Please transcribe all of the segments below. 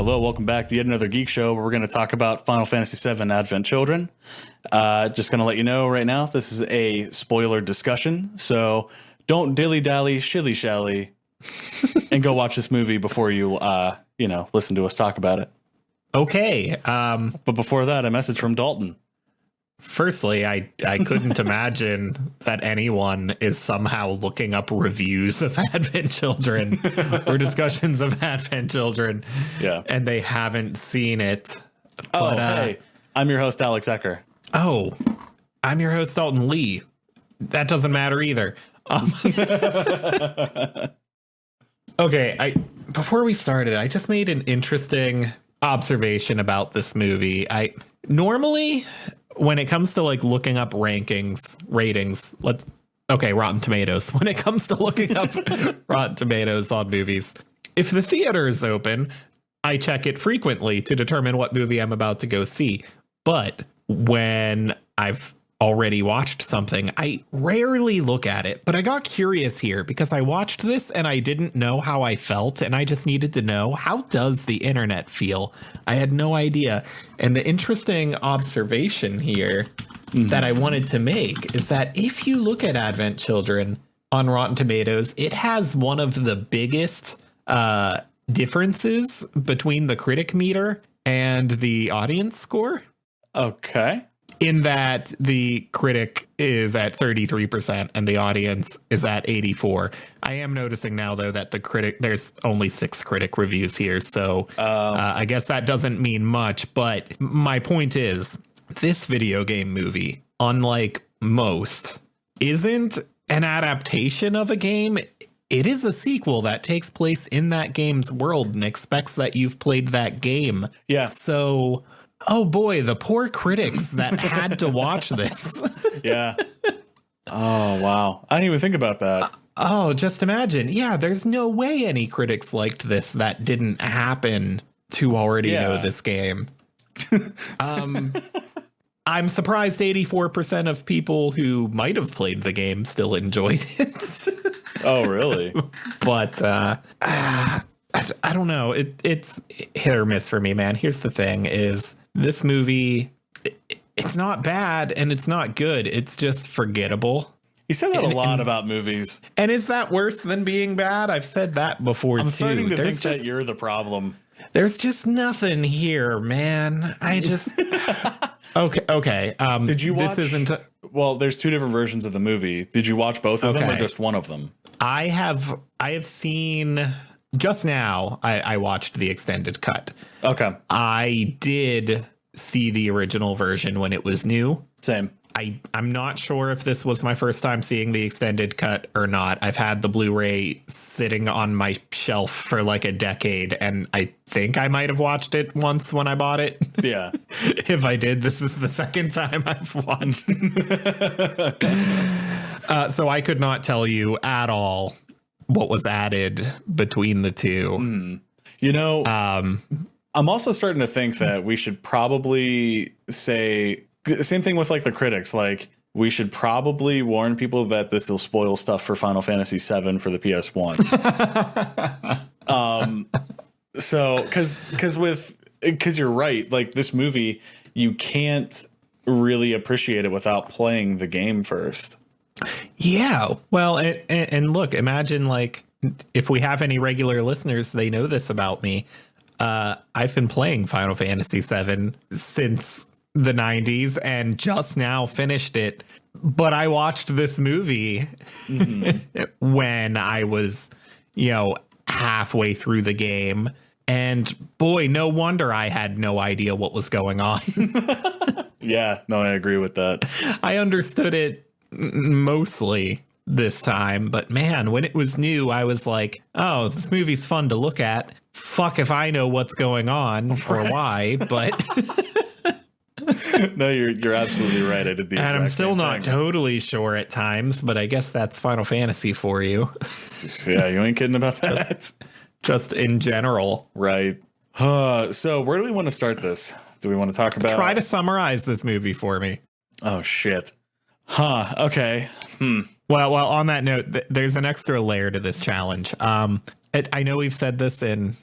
hello. Welcome back to yet another Geek Show where we're going to talk about Final Fantasy VII Advent Children. Just going to let you know right now, this is a spoiler discussion, so don't dilly-dally, shilly-shally, and go watch this movie before you, listen to us talk about it. Okay. But before that, a message from Dalton. Firstly, I couldn't imagine that anyone is somehow looking up reviews of Advent Children or discussions of Advent Children, and they haven't seen it. Hey, I'm your host, Alex Ecker. Oh, I'm your host, Dalton Lee. That doesn't matter either. Okay, before we started, I just made an interesting observation about this movie. Normally, when it comes to like looking up ratings, Rotten Tomatoes. When it comes to looking up Rotten Tomatoes on movies, if the theater is open, I check it frequently to determine what movie I'm about to go see. But when I've already watched something, I rarely look at it. But I got curious here because I watched this and I didn't know how I felt, and I just needed to know, how does the internet feel? I had no idea. And the interesting observation here that I wanted to make is that if you look at Advent Children on Rotten Tomatoes, it has one of the biggest differences between the critic meter and the audience score. Okay. In that the critic is at 33% and the audience is at 84%. I am noticing now, though, that there's only 6 critic reviews here. So I guess that doesn't mean much. But my point is, this video game movie, unlike most, isn't an adaptation of a game. It is a sequel that takes place in that game's world and expects that you've played that game. Yeah. So, oh boy, the poor critics that had to watch this. Yeah. Oh, wow. I didn't even think about that. Just imagine. Yeah, there's no way any critics liked this that didn't happen to already know this game. I'm surprised 84% of people who might have played the game still enjoyed it. Oh, really? But I don't know. It's hit or miss for me, man. Here's the thing is, this movie, it's not bad and it's not good. It's just forgettable. You said that a lot about movies. And is that worse than being bad? I've said that before, I'm starting to think that you're the problem. There's just nothing here, man. I just... Okay. Did you watch... This isn't... Well, there's 2 different versions of the movie. Did you watch both of them or just one of them? I have seen... Just now, I watched the extended cut. Okay. I did see the original version when it was new. Same. I'm not sure if this was my first time seeing the extended cut or not. I've had the Blu-ray sitting on my shelf for like a decade, and I think I might have watched it once when I bought it. Yeah. If I did, this is the second time I've watched it. So I could not tell you at all what was added between the two. I'm also starting to think that we should probably say the same thing with like the critics. Like, we should probably warn people that this will spoil stuff for Final Fantasy VII for the PS1. Because you're right. Like, this movie, you can't really appreciate it without playing the game first. Yeah. Well, and look, imagine like, if we have any regular listeners, they know this about me. I've been playing Final Fantasy VII since the 90s and just now finished it. But I watched this movie when I was, halfway through the game. And boy, no wonder I had no idea what was going on. Yeah, no, I agree with that. I understood it mostly this time, but man, when it was new, I was like, oh, this movie's fun to look at. Fuck if I know what's going on or why, but no, you're absolutely right. I did the exact and I'm still not thing. Totally sure at times, but I guess that's Final Fantasy for you. Yeah, you ain't kidding about that. Just in general. Right. So where do we want to start this? Do we want to talk about... Try to summarize this movie for me. Oh, shit. Okay. Well, on that note, there's an extra layer to this challenge. I know we've said this in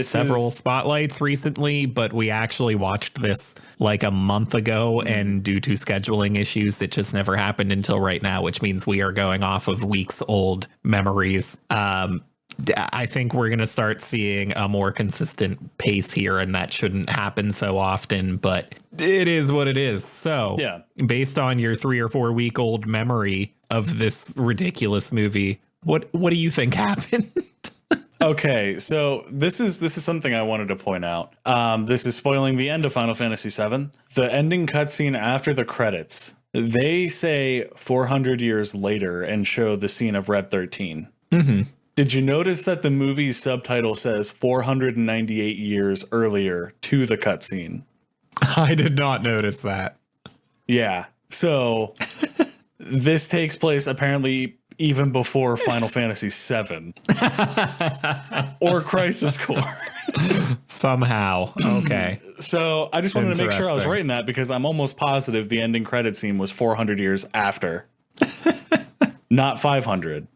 several spotlights recently, but we actually watched this like a month ago, and due to scheduling issues, it just never happened until right now, which means we are going off of weeks old memories. I think we're going to start seeing a more consistent pace here, and that shouldn't happen so often, but it is what it is. So, based on your 3 or 4 week old memory of this ridiculous movie, what do you think happened? Okay, so this is something I wanted to point out. This is spoiling the end of Final Fantasy VII. The ending cutscene after the credits, they say 400 years later and show the scene of Red 13. Mm-hmm. Did you notice that the movie's subtitle says 498 years earlier to the cutscene? I did not notice that. Yeah, so this takes place apparently even before Final Fantasy VII or Crisis Core. Somehow. Okay. So I just wanted to make sure I was right in that, because I'm almost positive the ending credit scene was 400 years after, not 500.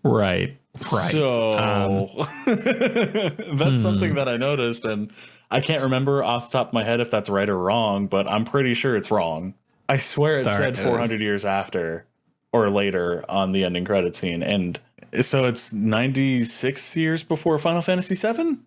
Right. So that's something that I noticed, and I can't remember off the top of my head if that's right or wrong, but I'm pretty sure it's wrong. I swear it said 400 years after or later on the ending credit scene, and so it's 96 years before Final Fantasy VII,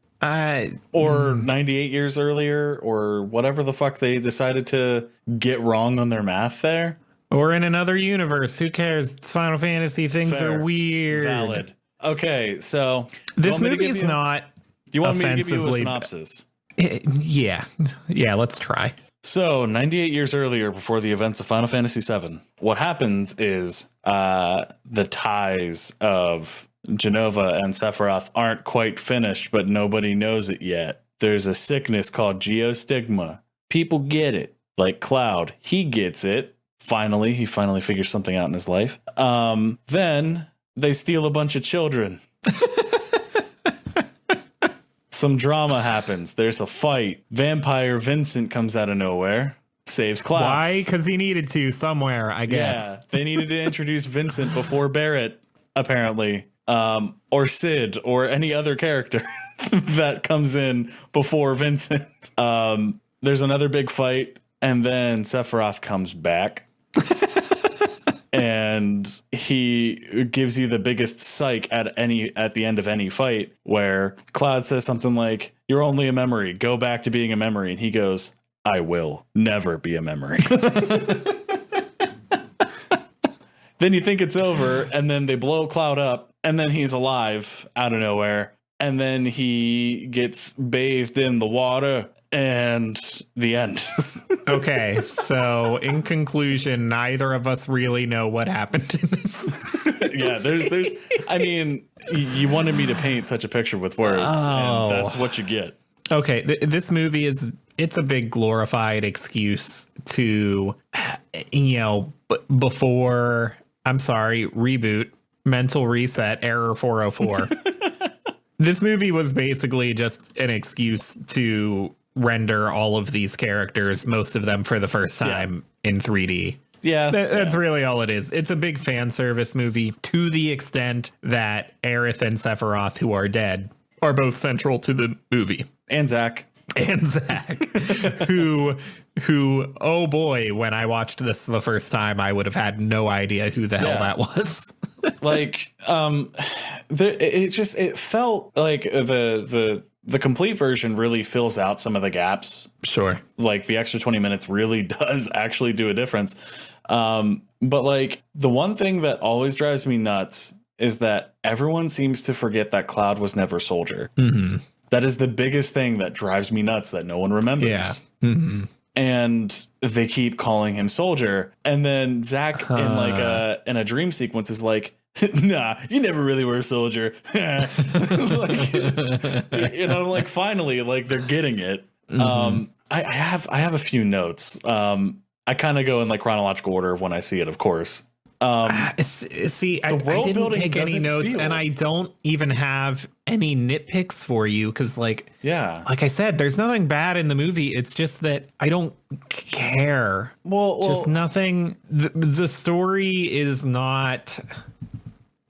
or 98 years earlier, or whatever the fuck they decided to get wrong on their math there. Or in another universe, who cares? It's Final Fantasy. Things are weird. Valid. Okay, so this movie is not. You want me to give you a synopsis? Yeah, let's try. So, 98 years earlier, before the events of Final Fantasy VII, what happens is the ties of Jenova and Sephiroth aren't quite finished, but nobody knows it yet. There's a sickness called geostigma. People get it. Like Cloud, he gets it. He finally figures something out in his life. Then they steal a bunch of children. Some drama happens. There's a fight. Vampire Vincent comes out of nowhere, saves Cloud. Why? Because he needed to somewhere, I guess. Yeah, they needed to introduce Vincent before Barrett, apparently, or Sid, or any other character that comes in before Vincent. There's another big fight, and then Sephiroth comes back. And he gives you the biggest psych at the end of any fight, where Cloud says something like, "You're only a memory. Go back to being a memory." And he goes, "I will never be a memory." Then you think it's over, and then they blow Cloud up, and then he's alive out of nowhere, and then he gets bathed in the water, and the end. Okay, so in conclusion, neither of us really know what happened in this. Yeah, there's I mean, you wanted me to paint such a picture with words, and that's what you get. Okay, this movie it's a big glorified excuse to, before, I'm sorry, reboot, mental reset, error 404. This movie was basically just an excuse to render all of these characters, most of them for the first time in 3D. Yeah, that's really all it is. It's a big fan service movie, to the extent that Aerith and Sephiroth, who are dead, are both central to the movie. And Zack, who, oh boy, when I watched this the first time, I would have had no idea who the hell that was. Like, it felt like the complete version really fills out some of the gaps. Sure. Like, the extra 20 minutes really does actually do a difference. But like, the one thing that always drives me nuts is that everyone seems to forget that Cloud was never Soldier. Mm-hmm. That is the biggest thing that drives me nuts, that no one remembers. Yeah. Mm-hmm. And they keep calling him Soldier. And then Zack in a dream sequence is like, "Nah, you never really were a soldier." Like, like, finally, like, they're getting it. Mm-hmm. I have a few notes. I kind of go in like chronological order of when I see it, of course. See, I didn't take any notes, and I don't even have any nitpicks for you, because like I said, there's nothing bad in the movie. It's just that I don't care. Well, just nothing. The story is not.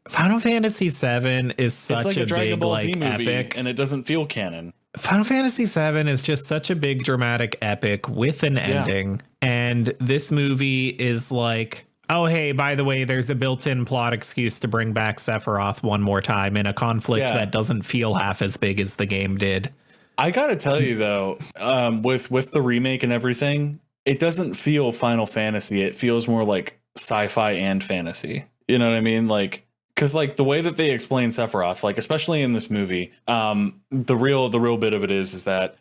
Final Fantasy VII is such like a Dragon big, Ball like, Z movie, epic, and it doesn't feel canon. Final Fantasy VII is just such a big dramatic epic with an ending. And this movie is like, oh, hey, by the way, there's a built-in plot excuse to bring back Sephiroth one more time in a conflict that doesn't feel half as big as the game did. I gotta tell you though, with the remake and everything, it doesn't feel Final Fantasy. It feels more like sci-fi and fantasy. You know what I mean? Like, because like the way that they explain Sephiroth, like especially in this movie, the real bit of it is that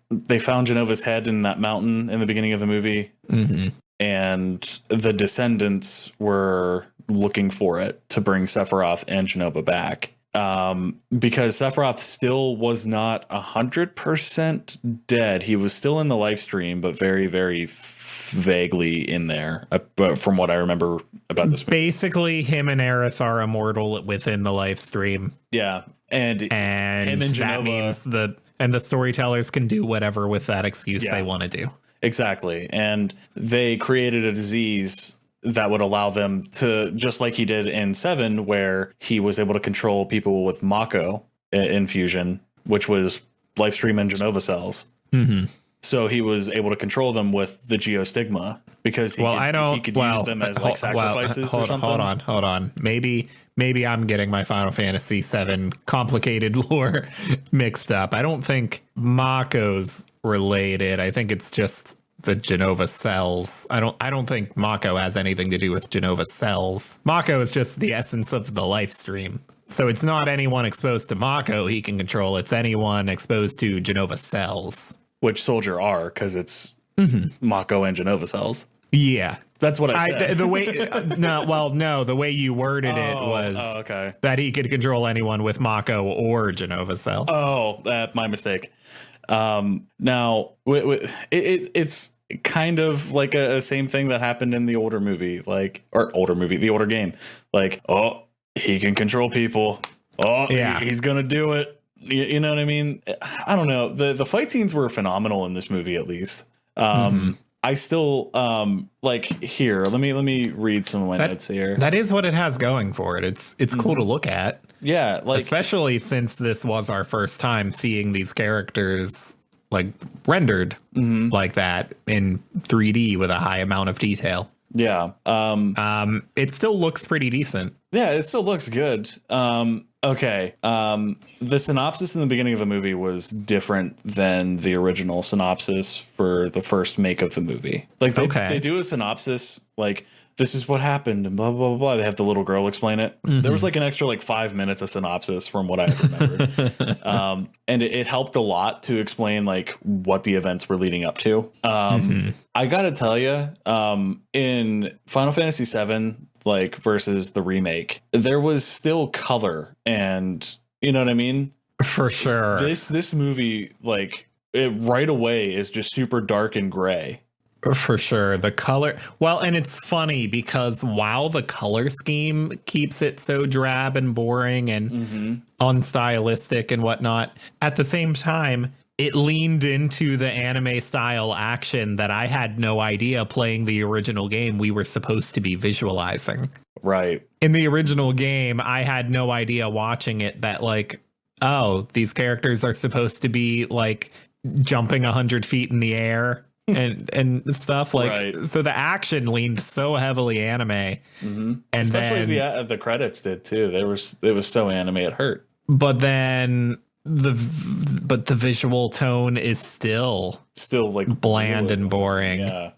they found Genova's head in that mountain in the beginning of the movie, and the descendants were looking for it to bring Sephiroth and Genova back. Because Sephiroth still was not 100% dead. He was still in the live stream, but very, very vaguely in there, from what I remember about this movie. Basically, him and Aerith are immortal within the live stream. Yeah, and him and Genova, that means the storytellers can do whatever with that excuse they want to do. Exactly, and they created a disease that would allow them to, just like he did in 7, where he was able to control people with Mako infusion, which was life stream and Genova cells. So he was able to control them with the geostigma because he could use them as like sacrifices or something. Hold on. Maybe I'm getting my Final Fantasy VII complicated lore mixed up. I don't think Mako's related. I think it's just the Genova cells. I don't think Mako has anything to do with Genova cells. Mako is just the essence of the life stream. So it's not anyone exposed to Mako he can control. It's anyone exposed to Genova cells. Which Soldier are, because it's Mako and Genova cells. Yeah. That's what I said. The way the way you worded it was that he could control anyone with Mako or Genova cells. Oh, my mistake. Now, it's kind of like a same thing that happened in the older movie, the older game. Like, oh, he can control people. Oh, yeah, he's gonna do it. You know what I mean? I don't know. The fight scenes were phenomenal in this movie, at least. I still here. Let me read some of my notes here. That is what it has going for it. It's cool to look at. Yeah, like especially since this was our first time seeing these characters like rendered like that in 3D with a high amount of detail. Yeah. It still looks pretty decent. Yeah, it still looks good. Okay. The synopsis in the beginning of the movie was different than the original synopsis for the first make of the movie. Like they do a synopsis like, this is what happened and blah, blah, blah, blah. They have the little girl explain it. There was like an extra 5 minutes of synopsis from what I remembered. And it helped a lot to explain what the events were leading up to. I got to tell you, in Final Fantasy VII, versus the remake, there was still color, and you know what I mean? For sure. This movie, it right away is just super dark and gray. For sure. The color. Well, and it's funny because while the color scheme keeps it so drab and boring and unstylistic and whatnot, at the same time, it leaned into the anime style action that I had no idea playing the original game we were supposed to be visualizing. Right. In the original game, I had no idea watching it that these characters are supposed to be jumping 100 feet in the air and stuff so the action leaned so heavily anime and especially then the credits did too. It was so anime it hurt. But then the visual tone is still bland and boring. Yeah.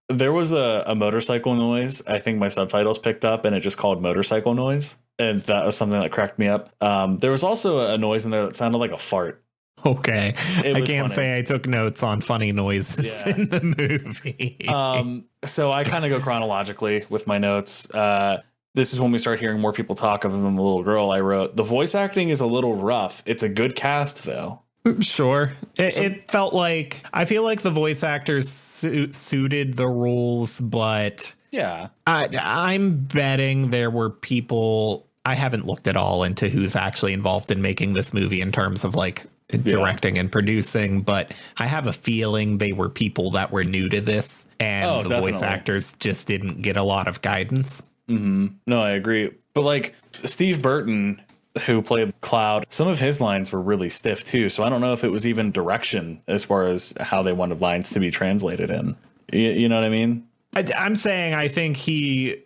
There was a motorcycle noise I think my subtitles picked up, and it just called motorcycle noise, and that was something that cracked me up. There was also a noise in there that sounded like a fart. Okay. I can't say I took notes on funny noises in the movie. So I kind of go chronologically with my notes. This is when we start hearing more people talk other than the little girl. I wrote, the voice acting is a little rough. It's a good cast, though. Sure. It felt I feel like the voice actors suited the roles, but yeah, I'm betting there were people. I haven't looked at all into who's actually involved in making this movie in terms of directing and producing, but I have a feeling they were people that were new to this, and the voice actors just didn't get a lot of guidance. No, I agree. But Steve Burton who played Cloud, some of his lines were really stiff too. So I don't know if it was even direction as far as how they wanted lines to be translated in. You know what I mean? I'm saying I think he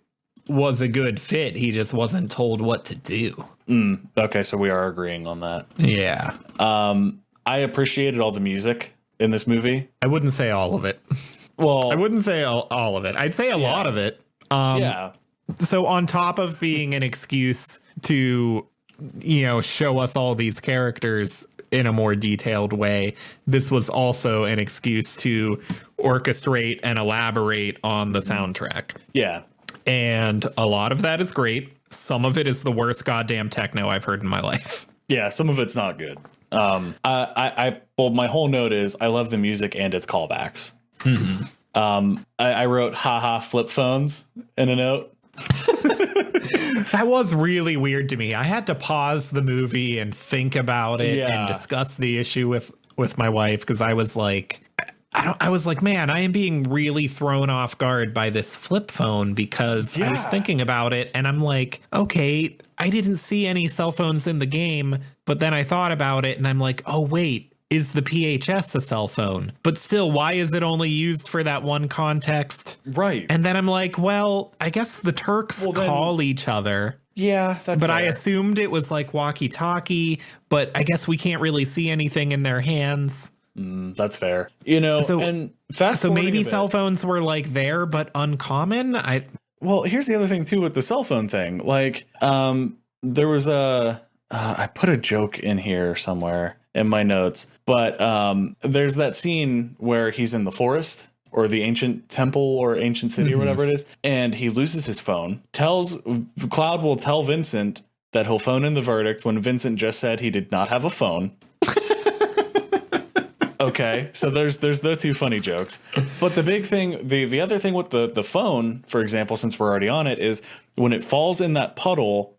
was a good fit. He just wasn't told what to do. Okay, so we are agreeing on that. Yeah. I appreciated all the music in this movie. I wouldn't say all of it. Well, I wouldn't say all of it. I'd say a lot of it. Yeah. So on top of being an excuse to, show us all these characters in a more detailed way, this was also an excuse to orchestrate and elaborate on the soundtrack. Yeah. And a lot of that is great. Some of it is the worst goddamn techno I've heard in my life. Yeah, some of it's not good. Well, my whole note is I love the music and its callbacks. I wrote haha flip phones in a note. That was really weird to me. I had to pause the movie and think about it and discuss the issue with my wife, because I was like, man, I am being really thrown off guard by this flip phone, because I was thinking about it and I'm like, okay, I didn't see any cell phones in the game, but then I thought about it and I'm like, oh wait, is the PHS a cell phone? But still, why is it only used for that one context? Right. And then I'm like, well, I guess the Turks call each other. Yeah, that's But fair. I assumed it was like walkie-talkie, but I guess we can't really see anything in their hands. That's fair. And fast So maybe forwarding a bit- cell phones were like there, but uncommon. Well, here's the other thing too with the cell phone thing. Like, there was I put a joke in here somewhere in my notes, but there's that scene where he's in the forest or the ancient temple or ancient city or whatever it is, and he loses his phone. Cloud will tell Vincent that he'll phone in the verdict when Vincent just said he did not have a phone. Okay, so there's the two funny jokes. But the big thing, the other thing with the phone, for example, since we're already on it, is when it falls in that puddle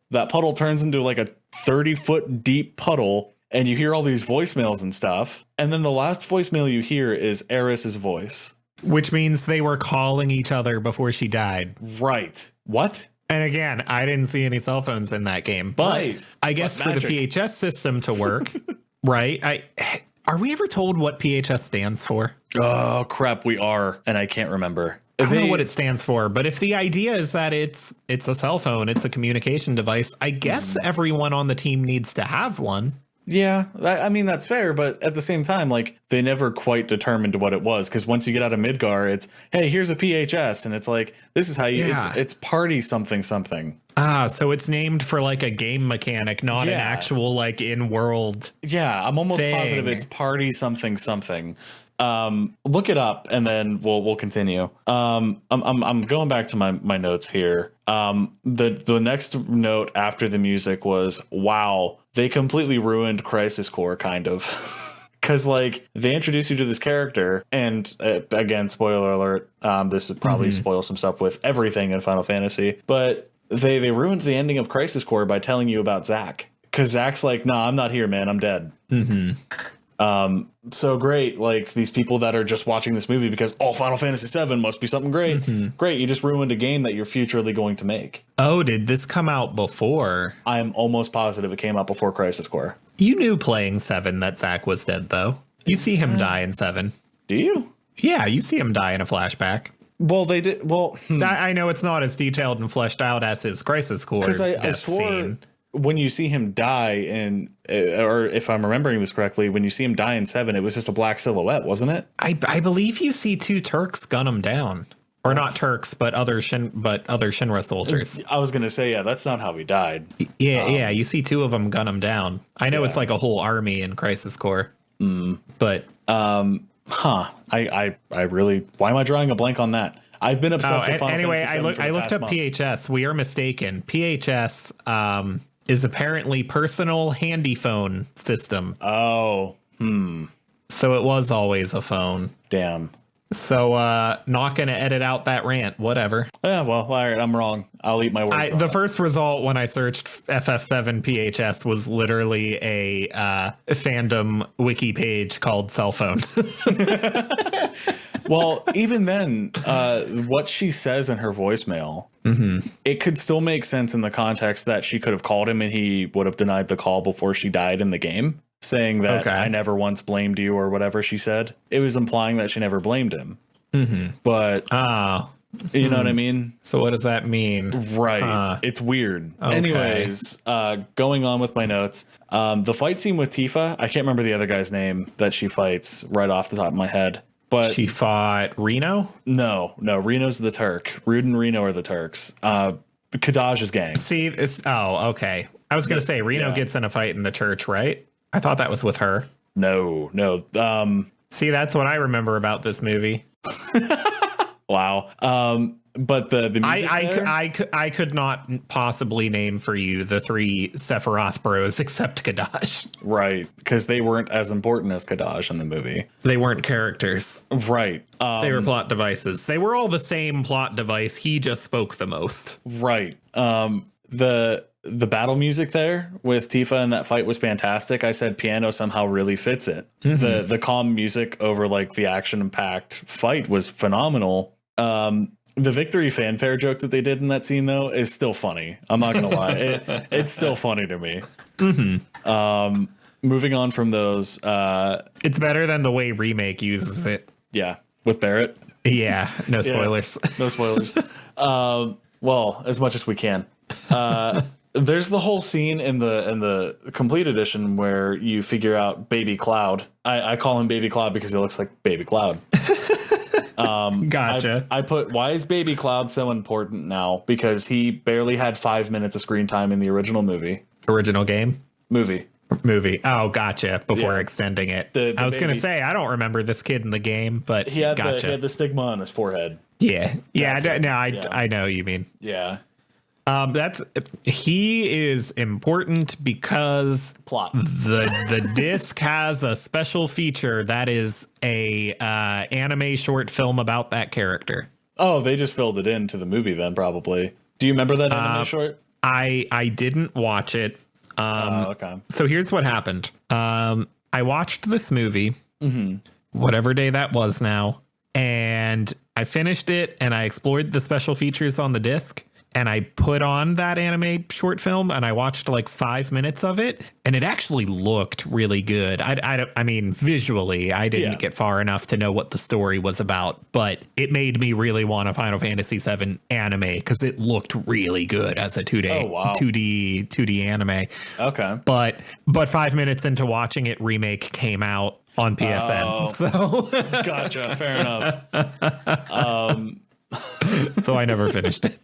turns into like a 30-foot deep puddle, and you hear all these voicemails and stuff. And then the last voicemail you hear is Eris's voice. Which means they were calling each other before she died. Right. What? And again, I didn't see any cell phones in that game. But Right. I guess But for the magic. PHS system to work, right? Are we ever told what PHS stands for? Oh, crap, we are. And I can't remember. I don't know what it stands for, but if the idea is that it's a cell phone, it's a communication device, I guess everyone on the team needs to have one. Yeah, I mean, that's fair, but at the same time, like, they never quite determined what it was, because once you get out of Midgar, it's, hey, here's a PHS, and it's like, this is how you, it's party something something. Ah, so it's named for, like, a game mechanic, not an actual, like, in-world Yeah, I'm almost positive it's party something something. Look it up, and then we'll continue. I'm going back to my notes here. The next note after the music was, wow, they completely ruined Crisis Core, kind of. Because, like, they introduce you to this character, and again, spoiler alert, this would probably spoil some stuff with everything in Final Fantasy, but they ruined the ending of Crisis Core by telling you about Zack. Because Zack's like, nah, I'm not here, man, I'm dead. So great, like, these people that are just watching this movie because, oh, Final Fantasy VII must be something great. Great, you just ruined a game that you're futurely going to make. Oh, did this come out before? I'm almost positive it came out before Crisis Core. You knew playing 7 that Zack was dead, though. You see him die in 7. Do you? Yeah, you see him die in a flashback. Well, they did. Well, I know it's not as detailed and fleshed out as his Crisis Core because I death swore scene. when you see him die in, or if I'm remembering this correctly, when you see him die in 7, it was just a black silhouette, wasn't it? I believe you see 2 Turks gun him down. Or not Turks, but other Shinra soldiers. I was gonna say, yeah, that's not how he died. Yeah, you see 2 of them gun him down. I know it's like a whole army in Crisis Core. But I really, why am I drawing a blank on that? I've been obsessed with Final anyway, Fantasy VII I looked up PHS. We are mistaken. PHS is apparently personal handy phone system. Oh, So it was always a phone. damn. So not gonna edit out that rant. Whatever. Yeah, well, all right, I'm wrong. I'll eat my words. The first result when I searched FF7 PHS was literally a fandom wiki page called cell phone. Well, even then, what she says in her voicemail, it could still make sense in the context that she could have called him and he would have denied the call before she died in the game, saying that I never once blamed you or whatever she said. It was implying that she never blamed him. But you know what I mean? So what does that mean? Right. It's weird. Okay. Anyways, going on with my notes, the fight scene with Tifa, I can't remember the other guy's name that she fights right off the top of my head. But She fought Reno? no, Reno's the Turk. Rude and Reno are the Turks. Kadaj's gang. See, okay. I was going to say Reno gets in a fight in the church, right? I thought that was with her. No. See, that's what I remember about this movie. Wow. But the music I could not possibly name for you the three Sephiroth bros except Kadaj. right, because they weren't as important as Kadaj in the movie. They weren't characters. Right. They were plot devices. They were all the same plot device. He just spoke the most. Right. The battle music there with Tifa in that fight was fantastic. I said piano somehow really fits it. The calm music over like the action-packed fight was phenomenal. The victory fanfare joke that they did in that scene, though, is still funny. I'm not going to lie. It's still funny to me. Moving on from those. It's better than the way Remake uses it. Yeah, with Barrett. Yeah, no spoilers. No spoilers. Well, as much as we can. There's the whole scene in the complete edition where you figure out Baby Cloud. I call him Baby Cloud because he looks like Baby Cloud. Gotcha. I put, why is Baby Cloud so important now? Because he barely had 5 minutes of screen time in the original movie. Original game? Movie. Oh, gotcha. Before extending it. I was going to say, I don't remember this kid in the game, but he had gotcha. He had the stigma on his forehead. Yeah. I know what you mean. Yeah. He is important because Plot. The disc has a special feature that is a anime short film about that character. Oh, they just filled it into the movie then, probably. Do you remember that anime short? I didn't watch it. Okay. So here's what happened. I watched this movie, whatever day that was now, and I finished it and I explored the special features on the disc. And I put on that anime short film and I watched like 5 minutes of it. And it actually looked really good. I mean, visually, I didn't get far enough to know what the story was about. But it made me really want a Final Fantasy VII anime because it looked really good as a 2D anime. Okay. But 5 minutes into watching it, Remake came out on PSN. So Gotcha. Fair enough. So I never finished it.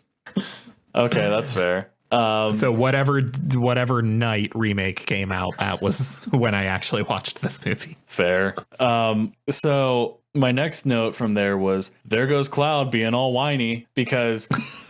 Okay, that's fair. So whatever night Remake came out, that was when I actually watched this movie. Fair. So my next note from there was, there goes Cloud being all whiny, because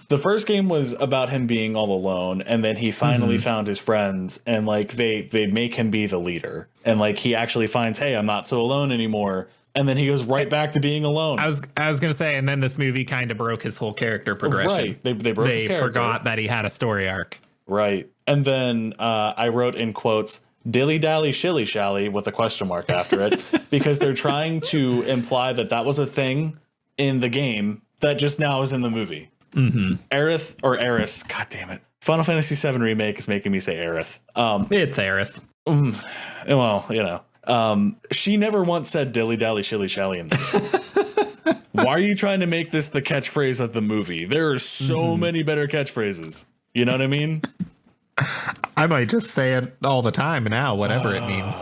the first game was about him being all alone, and then he finally found his friends, and like they make him be the leader, and like he actually finds, hey, I'm not so alone anymore. And then he goes right back to being alone. I was gonna say, and then this movie kind of broke his whole character progression. Right, they broke his character. They forgot that he had a story arc. Right, and then I wrote in quotes, "Dilly dally shilly shally" with a question mark after it, because they're trying to imply that was a thing in the game that just now is in the movie. Aerith or Eris, god damn it! Final Fantasy VII Remake is making me say Aerith. It's Aerith. Well, you know. She never once said dilly dally shilly shally in the movie. Why are you trying to make this the catchphrase of the movie? There are so many better catchphrases. You know what I mean? I might just say it all the time now, whatever it means.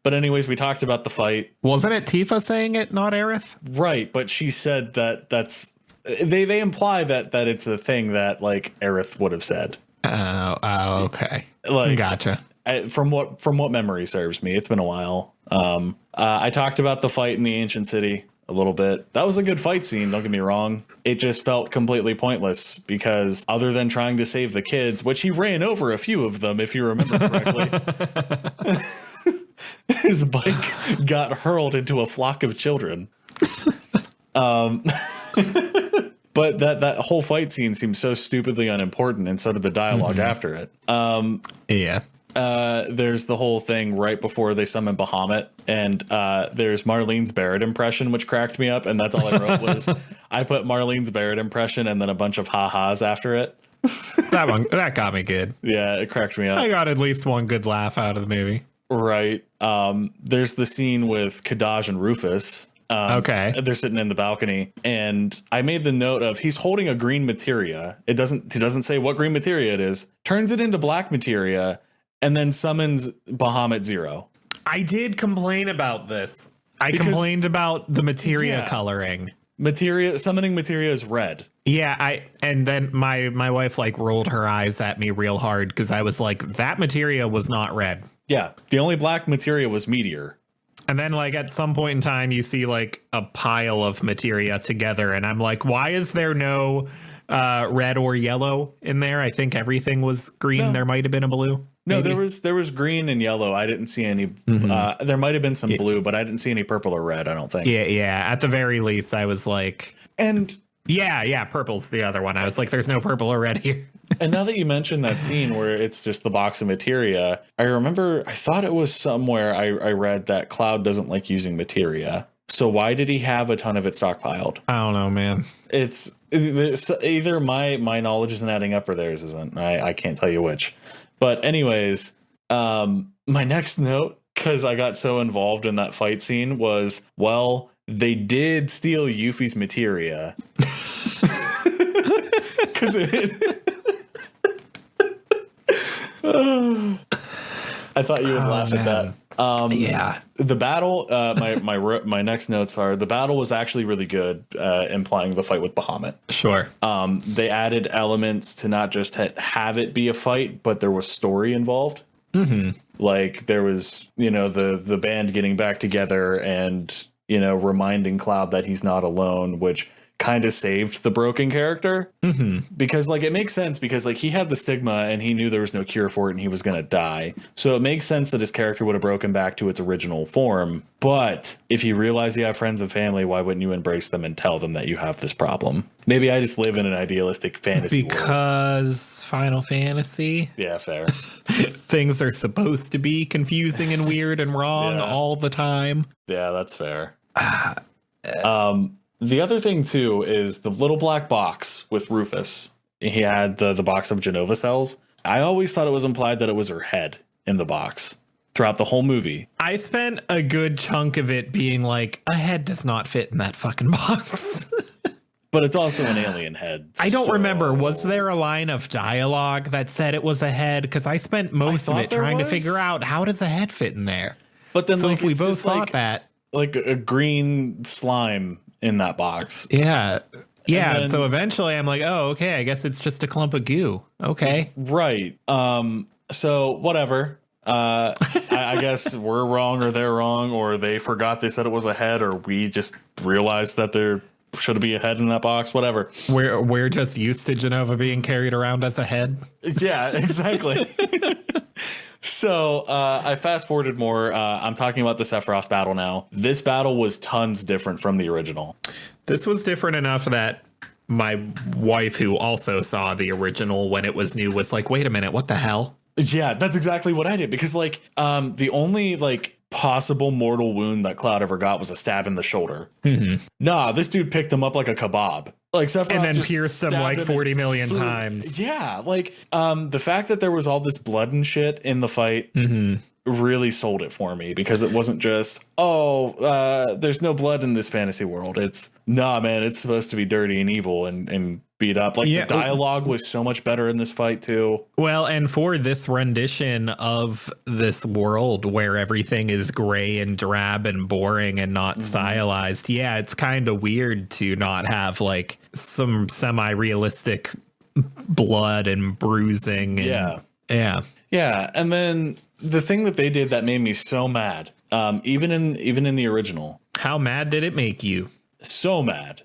But anyways, we talked about the fight. Wasn't it Tifa saying it, not Aerith? Right, but she said that's they imply that it's a thing that like Aerith would have said. Oh, okay. Like, gotcha. From what memory serves me, it's been a while. I talked about the fight in the ancient city a little bit. That was a good fight scene, don't get me wrong. It just felt completely pointless because other than trying to save the kids, which he ran over a few of them, if you remember correctly, his bike got hurled into a flock of children. But that whole fight scene seems so stupidly unimportant, and so did the dialogue after it. Yeah. There's the whole thing right before they summon Bahamut, and there's Marlene's Barrett impression, which cracked me up, and that's all I wrote was I put Marlene's Barrett impression and then a bunch of ha-has after it. That got me good. Yeah, it cracked me up. I got at least one good laugh out of the movie. Right. There's the scene with Kadaj and Rufus. Okay. They're sitting in the balcony, and I made the note of he's holding a green materia. He doesn't say what green materia it is, turns it into black materia, and then summons Bahamut Zero. I did complain about this. I complained about the materia coloring. Summoning materia is red. Yeah, and then my wife like rolled her eyes at me real hard because I was like, that materia was not red. Yeah, the only black materia was meteor. And then like at some point in time you see like a pile of materia together, and I'm like, why is there no red or yellow in there? I think everything was green. No. There might have been a blue. No, maybe. there was green and yellow. I didn't see any. There might have been some blue, but I didn't see any purple or red, I don't think. Yeah. At the very least, I was like, and yeah, purple's the other one. I was like, there's no purple or red here. And now that you mentioned that scene where it's just the box of materia, I thought it was somewhere I read that Cloud doesn't like using materia. So why did he have a ton of it stockpiled? I don't know, man. It's either my knowledge isn't adding up or theirs isn't. I can't tell you which. But anyways, my next note, because I got so involved in that fight scene, was, well, they did steal Yuffie's materia. Because I thought you would laugh at that. Yeah. The battle, my next notes are, the battle was actually really good, implying the fight with Bahamut. Sure. They added elements to not just have it be a fight, but there was story involved. Mm-hmm. Like there was, the band getting back together and, reminding Cloud that he's not alone, which kind of saved the broken character. Mm-hmm. Because it makes sense because he had the stigma and he knew there was no cure for it and he was going to die. So it makes sense that his character would have broken back to its original form. But if you realize you have friends and family, why wouldn't you embrace them and tell them that you have this problem? Maybe I just live in an idealistic fantasy world. Because Final Fantasy. Yeah, fair. Things are supposed to be confusing and weird and wrong all the time. Yeah, that's fair. The other thing, too, is the little black box with Rufus. He had the box of Genova cells. I always thought it was implied that it was her head in the box throughout the whole movie. I spent a good chunk of it being like, a head does not fit in that fucking box. But it's also an alien head. I don't remember. Was there a line of dialogue that said it was a head? Because I spent most of it trying to figure out, how does a head fit in there? But then, so if we both thought that. Like a green slime in that box. Yeah. Then, so eventually I'm like, oh, okay, I guess it's just a clump of goo. Okay. Right. So whatever. I guess we're wrong or they're wrong, or they forgot they said it was a head, or we just realized that there should be a head in that box. Whatever. We're just used to Genova being carried around as a head. Yeah, exactly. So I fast forwarded more. I'm talking about the Sephiroth battle now. This battle was tons different from the original. This was different enough that my wife, who also saw the original when it was new, was like, wait a minute, what the hell? Yeah, that's exactly what I did. Because the only possible mortal wound that Cloud ever got was a stab in the shoulder. Mm-hmm. Nah, this dude picked him up like a kebab. Sephiroth and then pierced him like 40 million times. Yeah, the fact that there was all this blood and shit in the fight really sold it for me, because it wasn't just, there's no blood in this fantasy world. It's, nah, man, it's supposed to be dirty and evil and beat up. The dialogue was so much better in this fight too. Well, and for this rendition of this world where everything is gray and drab and boring and not stylized, it's kind of weird to not have some semi-realistic blood and bruising. And, yeah. And then the thing that they did that made me so mad, even in the original. How mad did it make you? So mad.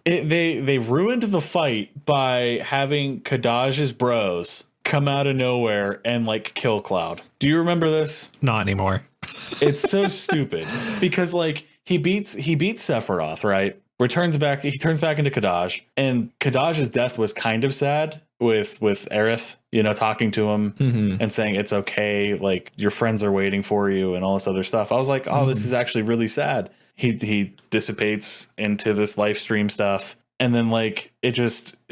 They ruined the fight by having Kadaj's bros come out of nowhere and kill Cloud. Do you remember this? Not anymore. It's so stupid because he beats Sephiroth, right? He turns back into Kadaj, and Kadaj's death was kind of sad with Aerith, talking to him and saying it's okay, like your friends are waiting for you and all this other stuff. I was like, oh, this is actually really sad. He dissipates into this live stream stuff, and then like it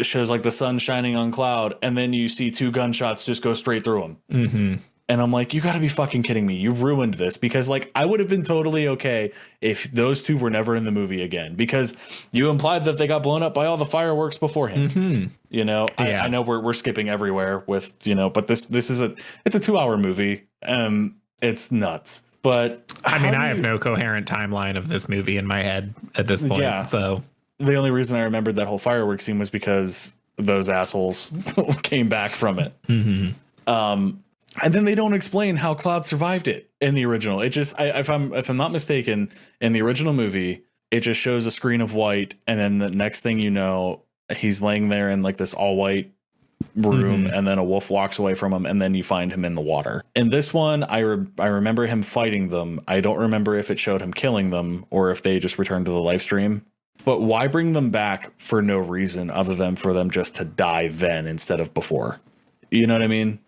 shows like the sun shining on Cloud, and then you see 2 gunshots just go straight through him. And I'm like, you got to be fucking kidding me. You ruined this, because like I would have been totally okay if those 2 were never in the movie again, because you implied that they got blown up by all the fireworks beforehand. I know we're skipping everywhere with, but this is it's a 2-hour movie. It's nuts. But I mean, I have no coherent timeline of this movie in my head at this point. Yeah. So the only reason I remembered that whole fireworks scene was because those assholes came back from it. And then they don't explain how Cloud survived it in the original. It just, if I'm not mistaken, in the original movie, it just shows a screen of white, and then the next thing you know, he's laying there in like this all white room, and then a wolf walks away from him, and then you find him in the water. In this one, I remember him fighting them. I don't remember if it showed him killing them or if they just returned to the live stream. But why bring them back for no reason other than for them just to die then instead of before? You know what I mean?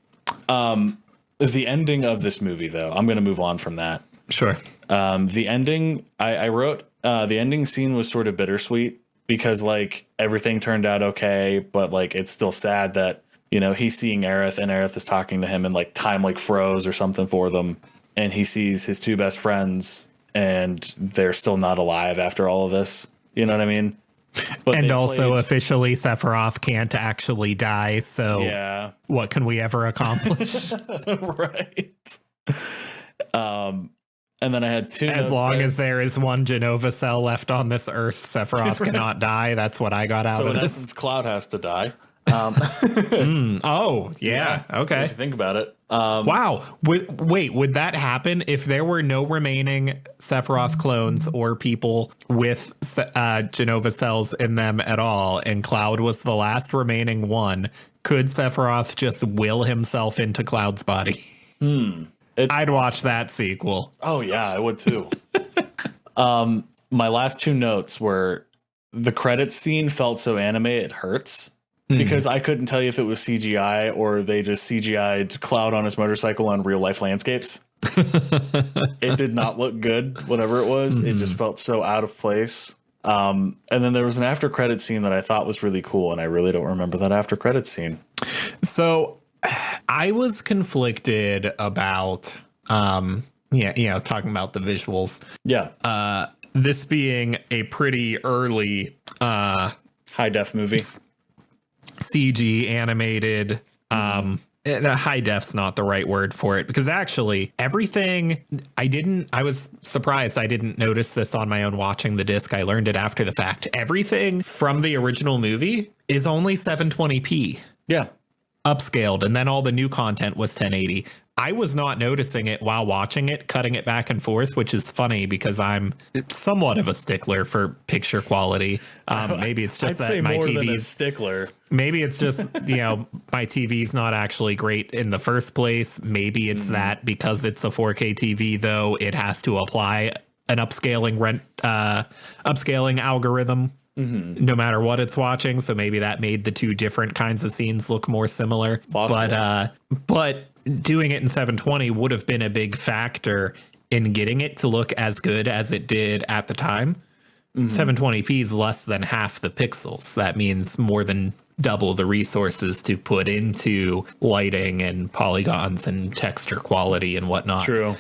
The ending of this movie, though, I'm going to move on from that. Sure. The ending, I wrote, the ending scene was sort of bittersweet, because like everything turned out okay, but like it's still sad that, he's seeing Aerith, and Aerith is talking to him, and like time like froze or something for them, and he sees his 2 best friends and they're still not alive after all of this. You know what I mean? But and also officially Sephiroth can't actually die, so yeah, what can we ever accomplish? Right. And then I had 2 as long as there is one Genova cell left on this earth, Sephiroth cannot die. That's what I got out of this. So in essence, Cloud has to die. Oh yeah, okay. If you think about it. Wow. Would that happen if there were no remaining Sephiroth clones or people with Genova cells in them at all, and Cloud was the last remaining one? Could Sephiroth just will himself into Cloud's body? I'd watch that sequel. Oh yeah, I would too. My last 2 notes were the credits scene felt so anime it hurts. Because I couldn't tell you if it was CGI or they just CGI'd Cloud on his motorcycle on real life landscapes. It did not look good, whatever it was. It just felt so out of place. And then there was an after credit scene that I thought was really cool, and I really don't remember that after credit scene. So I was conflicted about, talking about the visuals. Yeah. This being a pretty early high def movie. CG animated, high def's not the right word for it, because actually everything I was surprised I didn't notice this on my own watching the disc. I learned it after the fact. Everything from the original movie is only 720p. Yeah. Upscaled, and then all the new content was 1080. I was not noticing it while watching it, cutting it back and forth, which is funny because I'm somewhat of a stickler for picture quality. Maybe it's just that my TV's stickler. Maybe it's just, my TV's not actually great in the first place. Maybe it's that because it's a 4K TV, though, it has to apply an upscaling algorithm. No matter what it's watching, so maybe that made the 2 different kinds of scenes look more similar. Possible. But doing it in 720 would have been a big factor in getting it to look as good as it did at the time. 720p is less than half the pixels. That means more than double the resources to put into lighting and polygons and texture quality and whatnot. True.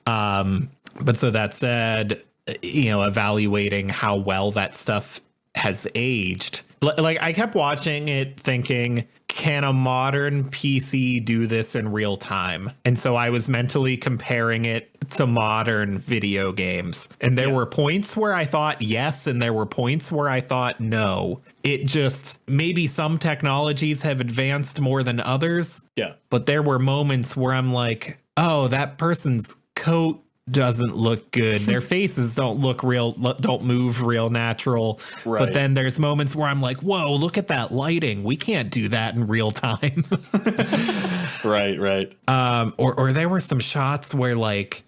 But so that said, evaluating how well that stuff has aged, like I kept watching it thinking, can a modern PC do this in real time? And so I was mentally comparing it to modern video games, and there were points where I thought yes, and there were points where I thought no. It just, maybe some technologies have advanced more than others, but there were moments where I'm like, oh, that person's coat doesn't look good. Their faces don't move real natural. Right. But then there's moments where I'm like, whoa, look at that lighting. We can't do that in real time. Right. Or there were some shots where like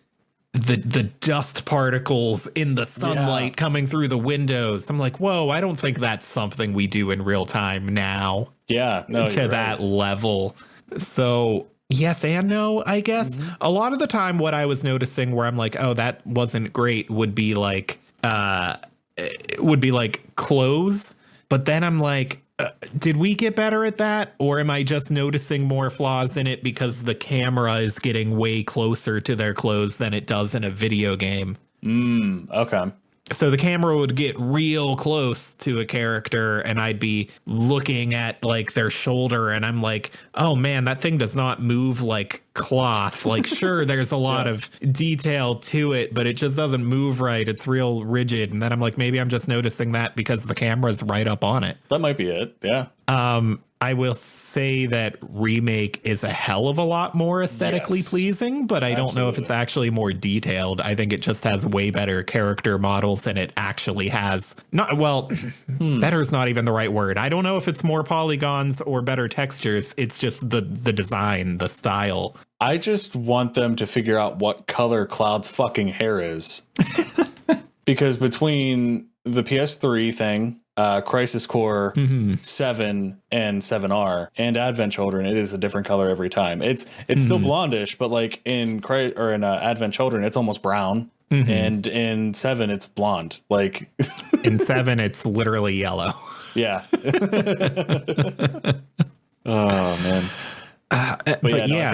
the dust particles in the sunlight coming through the windows. I'm like, whoa, I don't think that's something we do in real time now. Yeah, no, to that level. So yes and no, I guess. A lot of the time what I was noticing where I'm like, oh, that wasn't great would be like clothes. But then I'm like, did we get better at that? Or am I just noticing more flaws in it because the camera is getting way closer to their clothes than it does in a video game? Okay. So the camera would get real close to a character and I'd be looking at like their shoulder and I'm like, oh man, that thing does not move like cloth. Like, sure, there's a lot of detail to it, but it just doesn't move right. It's real rigid. And then I'm like, maybe I'm just noticing that because the camera's right up on it. That might be it. Yeah. I will say that Remake is a hell of a lot more aesthetically pleasing, but I don't know if it's actually more detailed. I think it just has way better character models and it actually has better is not even the right word. I don't know if it's more polygons or better textures. It's just the design, the style. I just want them to figure out what color Cloud's fucking hair is. Because between the PS3 thing, Crisis Core 7 and 7R and Advent Children, it is a different color every time. It's still blondish, but like in Advent Children, it's almost brown, and in 7 it's blonde. Like in 7, it's literally yellow. Yeah. Oh man.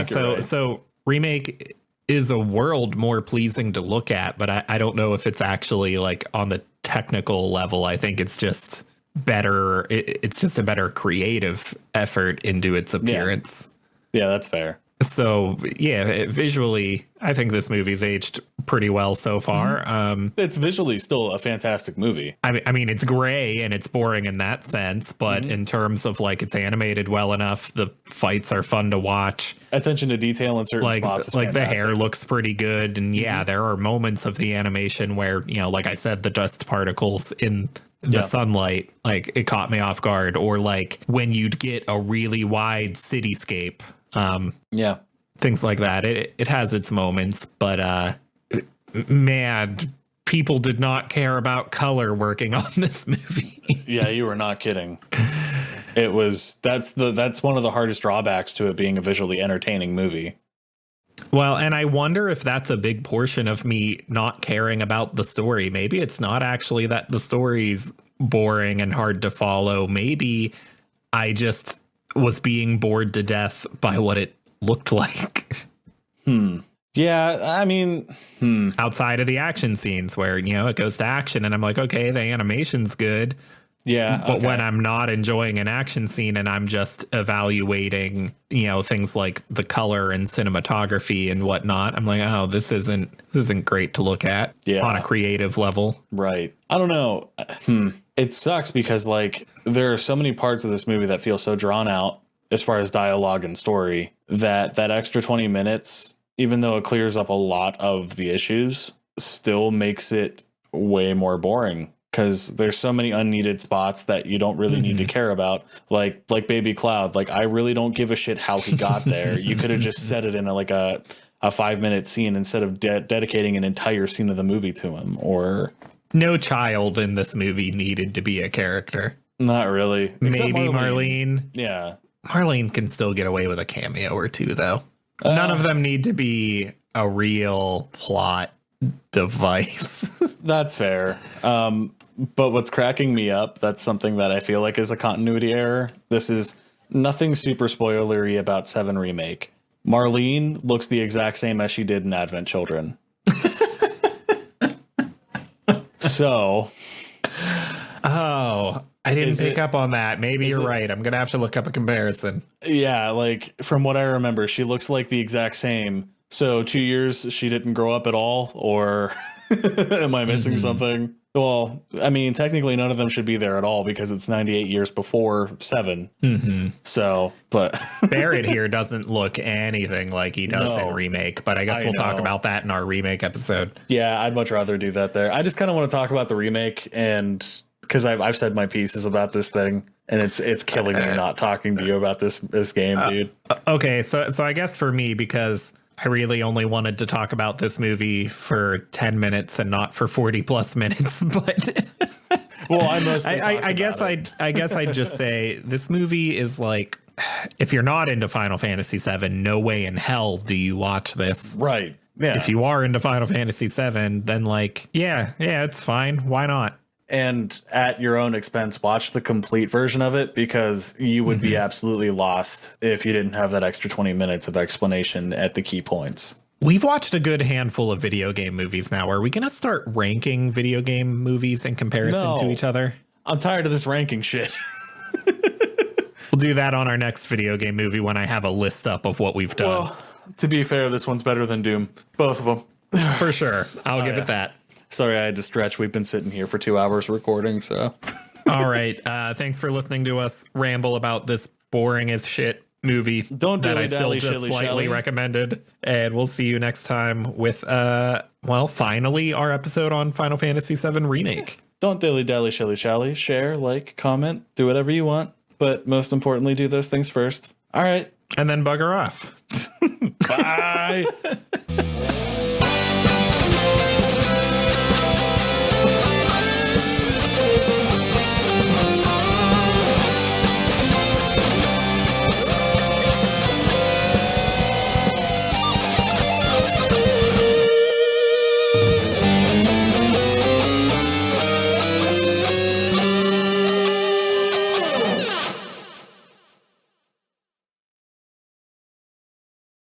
So Remake is a world more pleasing to look at, but I don't know if it's actually like on the technical level. I think it's just better. It's just a better creative effort into its appearance. Yeah, that's fair. So yeah, visually, I think this movie's aged pretty well so far. It's visually still a fantastic movie. I mean, it's gray and it's boring in that sense, but in terms of like it's animated well enough, the fights are fun to watch. Attention to detail in certain spots is like fantastic. the hair looks pretty good, and there are moments of the animation where, you know, like I said, the dust particles in the sunlight, like it caught me off guard, or like when you'd get a really wide cityscape. Things like that. It has its moments, but man, people did not care about color working on this movie. Yeah, you were not kidding. That's one of the hardest drawbacks to it being a visually entertaining movie. Well, and I wonder if that's a big portion of me not caring about the story. Maybe it's not actually that the story's boring and hard to follow. Maybe I just was being bored to death by what it looked like. Yeah, I mean, outside of the action scenes where, you know, it goes to action and I'm like, okay, the animation's good. Yeah. But when I'm not enjoying an action scene and I'm just evaluating, you know, things like the color and cinematography and whatnot, I'm like, oh, this isn't great to look at on a creative level. Right. I don't know. It sucks because like there are so many parts of this movie that feel so drawn out as far as dialogue and story that extra 20 minutes, even though it clears up a lot of the issues, still makes it way more boring. Because there's so many unneeded spots that you don't really need to care about, like Baby Cloud. Like, I really don't give a shit how he got there. You could have just said it in a 5-minute scene instead of dedicating an entire scene of the movie to him. Or no child in this movie needed to be a character. Not really. Maybe Marlene. Yeah, Marlene can still get away with a cameo or two, though. None of them need to be a real plot device. That's fair. But what's cracking me up, that's something that I feel like is a continuity error. This is nothing super spoilery about 7 Remake. Marlene looks the exact same as she did in Advent Children. So. Oh, I didn't pick up on that. Maybe you're right. I'm going to have to look up a comparison. Yeah, like from what I remember, she looks like the exact same. So 2 years, she didn't grow up at all, or am I missing something? Well, I mean, technically none of them should be there at all because it's 98 years before 7. So, but Barrett here doesn't look anything like he does in Remake, but I guess we'll talk about that in our Remake episode. Yeah, I'd much rather do that there. I just kind of want to talk about the remake, and because I've said my pieces about this thing, and it's killing me not talking to you about this game, dude. Okay, so I guess for me, because I really only wanted to talk about this movie for 10 minutes and not for 40 plus minutes, but Well, I guess I'd just say this movie is like, if you're not into Final Fantasy VII, no way in hell do you watch this. Right. Yeah. If you are into Final Fantasy VII, then like, yeah, it's fine. Why not? And at your own expense, watch the complete version of it, because you would be absolutely lost if you didn't have that extra 20 minutes of explanation at the key points. We've watched a good handful of video game movies now. Are we going to start ranking video game movies in comparison to each other? I'm tired of this ranking shit. We'll do that on our next video game movie when I have a list up of what we've done. Well, to be fair, this one's better than Doom. Both of them. For sure. I'll give it that. Sorry, I had to stretch. We've been sitting here for 2 hours recording, so. All right. Thanks for listening to us ramble about this boring as shit movie Don't that I still dilly-dally, just slightly shilly-shally. recommended. And we'll see you next time with, finally our episode on Final Fantasy VII Remake. Don't dilly-dally, shilly-shally. Share, like, comment, do whatever you want. But most importantly, do those things first. All right. And then bugger off. Bye.